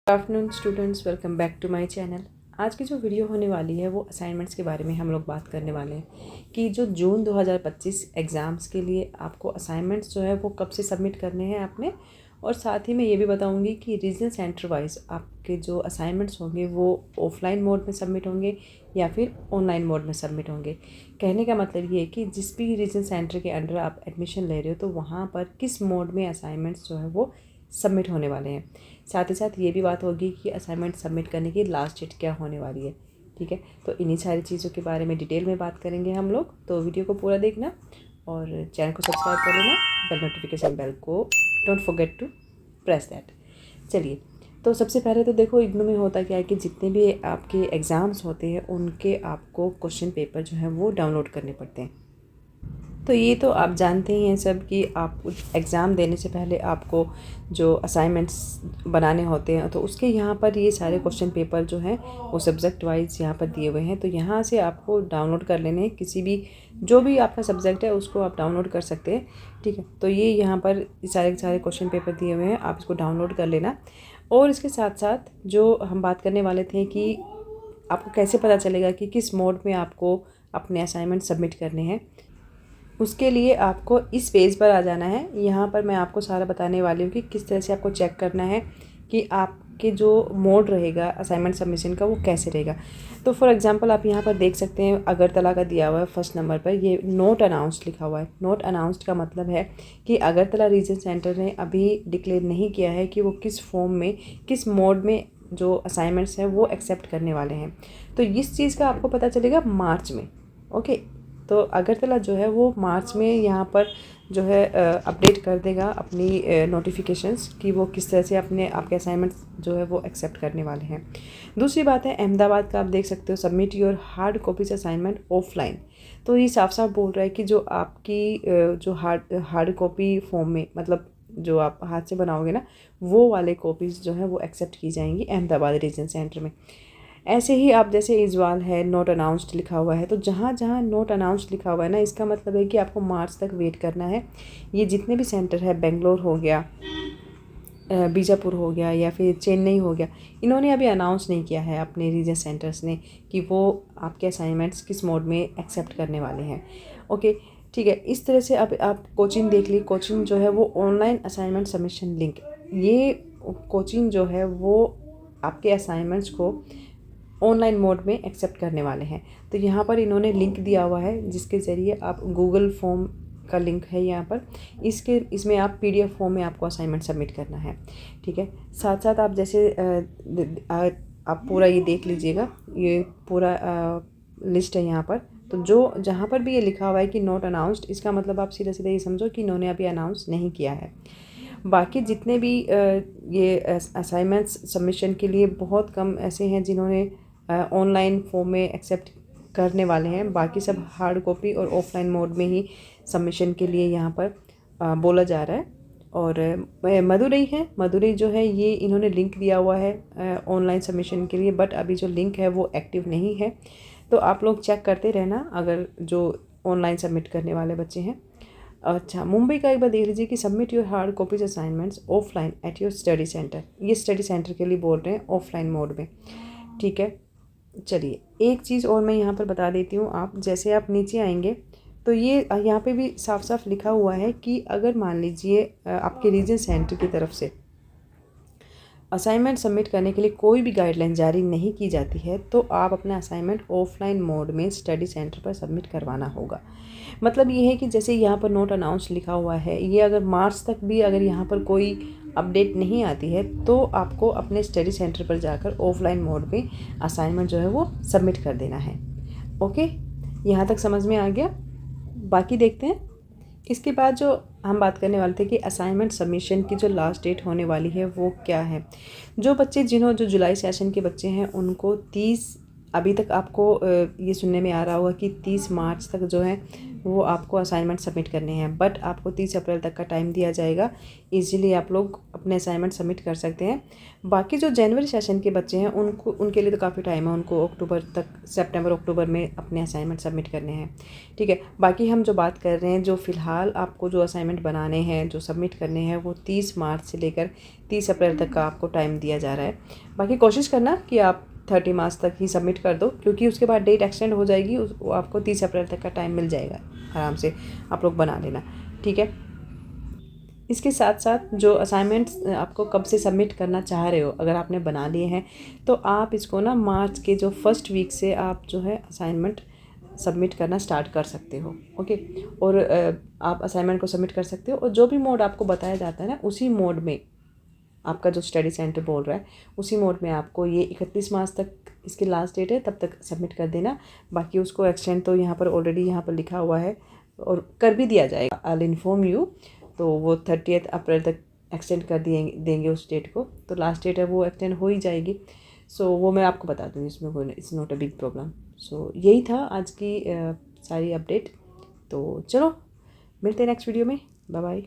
Good afternoon students, welcome back to my channel. आज की जो वीडियो होने वाली है वो असाइनमेंट्स के बारे में हम लोग बात करने वाले हैं कि जो जून 2025 एग्ज़ाम्स के लिए आपको असाइनमेंट्स जो है वो कब से सबमिट करने हैं आपने। और साथ ही मैं ये भी बताऊंगी कि रीजनल सेंटर वाइज आपके जो असाइनमेंट्स होंगे वो ऑफलाइन मोड में सबमिट होंगे या फिर ऑनलाइन मोड में सबमिट होंगे। कहने का मतलब ये है कि जिस भी रीजनल सेंटर के अंडर आप एडमिशन ले रहे हो तो वहाँ पर किस मोड में असाइनमेंट्स जो है वो सबमिट होने वाले हैं। साथ ही साथ ये भी बात होगी कि असाइनमेंट सबमिट करने की लास्ट डेट क्या होने वाली है। ठीक है, तो इन्हीं सारी चीज़ों के बारे में डिटेल में बात करेंगे हम लोग। तो वीडियो को पूरा देखना और चैनल को सब्सक्राइब कर लेना, बेल नोटिफिकेशन बेल को don't forget to press that. चलिए, तो सबसे पहले तो देखो इग्नू में होता क्या है कि जितने भी आपके एग्ज़ाम्स होते हैं उनके आपको क्वेश्चन पेपर जो है वो डाउनलोड करने पड़ते हैं। तो ये तो आप जानते ही हैं सब कि आप एग्ज़ाम देने से पहले आपको जो असाइनमेंट्स बनाने होते हैं तो उसके यहाँ पर ये सारे क्वेश्चन पेपर जो हैं वो सब्जेक्ट वाइज यहाँ पर दिए हुए हैं। तो यहाँ से आपको डाउनलोड कर लेने हैं, किसी भी जो भी आपका सब्जेक्ट है उसको आप डाउनलोड कर सकते हैं। ठीक है, तो ये यहाँ पर सारे के सारे क्वेश्चन पेपर दिए हुए हैं, आप इसको डाउनलोड कर लेना। और इसके साथ साथ जो हम बात करने वाले थे कि आपको कैसे पता चलेगा कि किस मोड में आपको अपने असाइनमेंट सबमिट करने हैं, उसके लिए आपको इस पेज पर आ जाना है। यहाँ पर मैं आपको सारा बताने वाली हूँ कि किस तरह से आपको चेक करना है कि आपके जो मोड रहेगा असाइनमेंट सबमिशन का वो कैसे रहेगा। तो फॉर एग्जांपल आप यहाँ पर देख सकते हैं अगरतला का दिया हुआ है फर्स्ट नंबर पर, ये नोट अनाउंस्ड लिखा हुआ है। नोट अनाउंस्ड का मतलब है कि अगरतला रीजन सेंटर ने अभी डिक्लेयर नहीं किया है कि वो किस फॉर्म में, किस मोड में जो असाइनमेंट्स हैं वो एक्सेप्ट करने वाले हैं। तो इस चीज़ का आपको पता चलेगा मार्च में। ओके, तो अगरतला जो है वो मार्च में यहाँ पर जो है अपडेट कर देगा अपनी नोटिफिकेशंस कि वो किस तरह से अपने आपके असाइनमेंट्स जो है वो एक्सेप्ट करने वाले हैं। दूसरी बात है अहमदाबाद का, आप देख सकते हो submit your hard copies assignment offline. तो ये साफ साफ बोल रहा है कि जो आपकी जो हार्ड कॉपी फॉर्म में, मतलब जो आप हाथ से बनाओगे ना, वो वाले कॉपीज़ जो है वो एक्सेप्ट की जाएंगी अहमदाबाद रीजन सेंटर में। ऐसे ही आप जैसे इजवाल है नोट अनाउंस्ड लिखा हुआ है, तो जहाँ जहाँ नोट अनाउंस्ड लिखा हुआ है ना, इसका मतलब है कि आपको मार्च तक वेट करना है। ये जितने भी सेंटर है, बेंगलोर हो गया, बीजापुर हो गया या फिर चेन्नई हो गया, इन्होंने अभी अनाउंस नहीं किया है अपने रीजन सेंटर्स ने कि वो आपके असाइनमेंट्स किस मोड में एक्सेप्ट करने वाले हैं। ओके, ठीक है। इस तरह से अब आप कोचिंग देख ली। कोचिंग जो है वो ऑनलाइन असाइनमेंट सबमिशन लिंक, ये कोचिंग जो है वो आपके असाइनमेंट्स को ऑनलाइन मोड में एक्सेप्ट करने वाले हैं। तो यहाँ पर इन्होंने लिंक दिया हुआ है जिसके ज़रिए आप गूगल फॉर्म का लिंक है यहाँ पर, इसमें आप पीडीएफ फॉर्म में आपको असाइनमेंट सबमिट करना है। ठीक है, साथ साथ आप जैसे आप पूरा ये देख लीजिएगा, ये पूरा लिस्ट है यहाँ पर। तो जो जहाँ पर भी ये लिखा हुआ है कि नॉट अनाउंस्ड, इसका मतलब आप सीधे सीधे ये समझो कि इन्होंने अभी अनाउंस नहीं किया है। बाकी जितने भी ये असाइनमेंट्स सबमिशन के लिए बहुत कम ऐसे हैं जिन्होंने ऑनलाइन फॉर्म में एक्सेप्ट करने वाले हैं, बाकी सब हार्ड कॉपी और ऑफलाइन मोड में ही सबमिशन के लिए यहाँ पर बोला जा रहा है। और मदुरई है, मदुरई जो है ये इन्होंने लिंक दिया हुआ है ऑनलाइन सबमिशन के लिए, बट अभी जो लिंक है वो एक्टिव नहीं है। तो आप लोग चेक करते रहना अगर जो ऑनलाइन सबमिट करने वाले बच्चे हैं। अच्छा, मुंबई का एक बार देख लीजिए कि submit your hard copies assignments offline at your study centre. ये स्टडी सेंटर के लिए बोल रहे हैं ऑफलाइन मोड में। ठीक है, चलिए एक चीज़ और मैं यहाँ पर बता देती हूँ। आप जैसे आप नीचे आएंगे तो ये यहाँ पे भी साफ साफ लिखा हुआ है कि अगर मान लीजिए आपके रीजन सेंटर की तरफ से असाइनमेंट सबमिट करने के लिए कोई भी गाइडलाइन जारी नहीं की जाती है तो आप अपना असाइनमेंट ऑफलाइन मोड में स्टडी सेंटर पर सबमिट करवाना होगा। मतलब ये है कि जैसे यहाँ पर नोट अनाउंस लिखा हुआ है, ये अगर मार्च तक भी अगर यहाँ पर कोई अपडेट नहीं आती है तो आपको अपने स्टडी सेंटर पर जाकर ऑफलाइन मोड में असाइनमेंट जो है वो सबमिट कर देना है। ओके, यहाँ तक समझ में आ गया। बाकी देखते हैं इसके बाद जो हम बात करने वाले थे कि असाइनमेंट सबमिशन की जो लास्ट डेट होने वाली है वो क्या है। जो बच्चे जो जुलाई सेशन के बच्चे हैं उनको 30 अभी तक आपको ये सुनने में आ रहा होगा कि 30 मार्च तक जो है वो आपको असाइनमेंट सबमिट करने हैं, बट आपको 30 अप्रैल तक का टाइम दिया जाएगा। इजीली आप लोग अपने असाइनमेंट सबमिट कर सकते हैं। बाकी जो जनवरी सेशन के बच्चे हैं उनके लिए तो काफ़ी टाइम है, उनको अक्टूबर तक, सितंबर अक्टूबर में अपने असाइनमेंट सबमिट करने हैं। ठीक है, बाकी हम जो बात कर रहे हैं, जो फ़िलहाल आपको जो असाइनमेंट बनाने हैं, जो सबमिट करने हैं, वो 30 मार्च से लेकर 30 अप्रैल तक का आपको टाइम दिया जा रहा है। बाकी कोशिश करना कि आप 30 मार्च तक ही सबमिट कर दो, क्योंकि उसके बाद डेट एक्सटेंड हो जाएगी। वो आपको 30 अप्रैल तक का टाइम मिल जाएगा, आराम से आप लोग बना लेना। ठीक है, इसके साथ साथ जो असाइनमेंट्स आपको कब से सबमिट करना चाह रहे हो, अगर आपने बना लिए हैं तो आप इसको ना मार्च के जो फर्स्ट वीक से आप जो है असाइनमेंट सबमिट करना स्टार्ट कर सकते हो। ओके, और आप असाइनमेंट को सबमिट कर सकते हो, और जो भी मोड आपको बताया जाता है ना, उसी मोड में आपका जो स्टडी सेंटर बोल रहा है, उसी मोड में आपको ये 31 मार्च तक इसकी लास्ट डेट है, तब तक सबमिट कर देना। बाकी उसको एक्सटेंड तो यहाँ पर ऑलरेडी यहाँ पर लिखा हुआ है और कर भी दिया जाएगा, आई विल इन्फॉर्म यू। तो वो 30 अप्रैल तक एक्सटेंड कर देंगे उस डेट को, तो लास्ट डेट है वो एक्सटेंड हो ही जाएगी। सो वो मैं आपको बता दूँगी, इसमें कोई it's not a big problem. So यही था आज की सारी अपडेट। तो चलो मिलते हैं नेक्स्ट वीडियो में, बाय बाय।